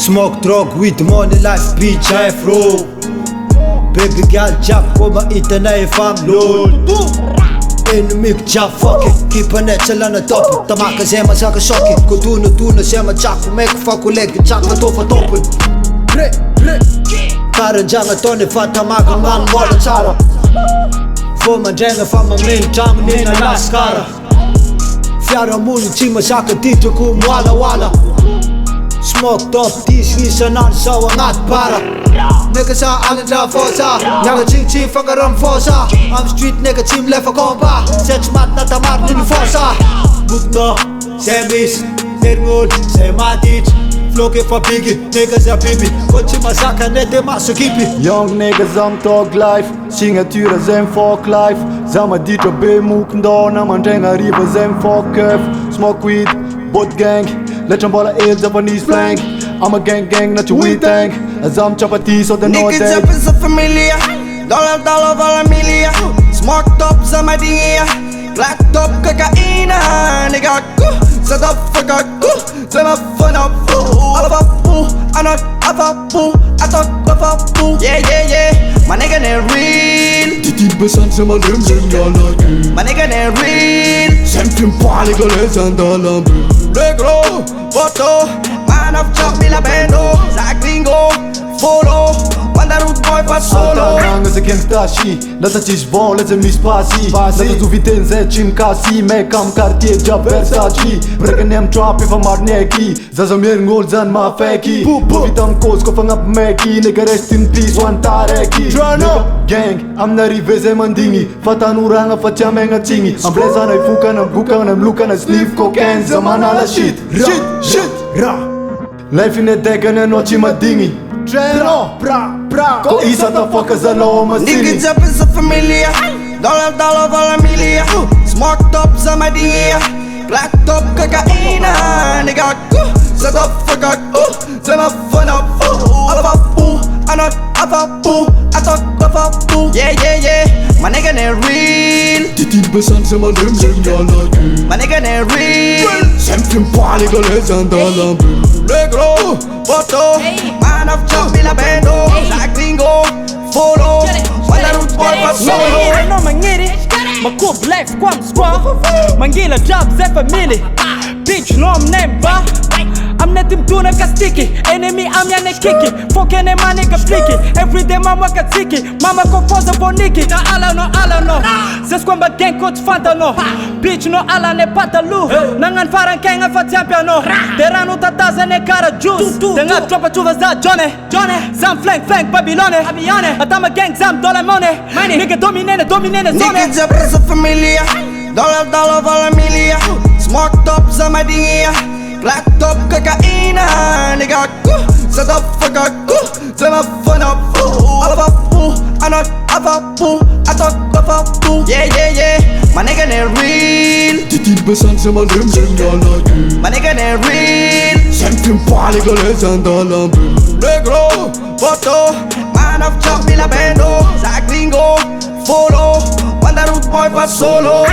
Smoke, drug, weed, money, life, bitch, afro. Big girl, jab, koma itana e fam lol. Enemy jab, fuck it. Keep a net, sila na top. Tamaka sema saka shoki. Kutuna sema chaku, make faku leg, chaka tofa topin. Karanjanga tone fatamaga man wala tsara. Fomandrenga fa mameno tragno nena laskara. Fiarahamonina tsy masaka titrako moalawala. Smoke top, isan'andro sao agnaty bara. Nigga sa anatra fosa, niaga tsy fangaramy fosa. Amy street nigga tsy milefa kompa, zay tsy maty natamary ny fosa. Bokona, zay misy, herin'olo, zay maditry. Flow efa bigi, nigga za biby, ko tsy masaka nety maso ekipy. Young niggas am tag life, signatura zay fuck life. Za maditra be mokondana, mandregna riva zay fuck keuf. Smoke weed, bot gang, letrambola el Japanese flank. I'm a gang not your weed tank. Azam chapati so the no Niggas up is a familia. Dollar vala milia. Smoke top za madinha. Black top cocaína. Nigga set up for gaku. Turn up for no fool. Abapu, anot abapu. Atok abapu. Yeah. My nigga ne real. Titi besan sama lem yala. My nigga ne real. Sempre pali goles andala. Negro, photo. Man of chop me la bendo. Za gringo, follow. Wanda root boy pa solo. Anga se kem tashi, nasa qish bon, le se mi spasi. Nasa zuviten ze qim kasi, me kam kartje gjab Versace. Breken em trapi fa mar neki, zaza mjer ngol zan ma feki. Vitam koz ko fanga meki, nigga rest in peace wan tareki. Gang, am nari veze mandingi, fata nuranga fatia menga tingi. Am blezana i fuka na buka na mluka na sniff cocaine, zamana la shit. Life in a deca na noci madingi. Treno, bra. Ko isa ta fuck as a low Niggas up is a familia. Dollar vala milia. Smoke top za madinha. Black top cocaína. Nigga set up for gaku. Turn up for no fool. Abapu, anot abapu. Atok abapu. Yeah. My nigga ne real. Titi besan sama lem yala. My nigga ne real. Sempre pali goles andala. Negro, photo. Man of chop me la bendo. Za gringo, follow. Wanda root boy pa solo. No mangiri, makup life kwam squad. Mangila job ze family. Bitch no I'm name ba. I'm net him tuna ka sticky. Enemy I'm ya ne kiki. Fuck any man nigga flicky. Every day mama ka tiki. Mama ko foza boniki. Na ala no. Zes kwamba gang coach fanta no. Bitch no ala ne patalu. Nangan faran kenga fa champion no. Terano tataza ne cara juice. Tenga tropa chuva za Johnny. Zam flank Babylone. Atama gang zam dollar money. Nigga domine zone. Niggas up is a familia. Dollar vala milia. Smoke top za madinha. Black top cocaína. Nigga set up for gaku. Turn up for no fool. Abapu, anot abapu. Atok abapu. Yeah. My nigga ne real. Titi besan sama lem yala. My nigga ne real. Sempre pali goles andala. Negro, photo. Man of chop me la bendo. Za gringo, follow. Wanda root boy pa solo.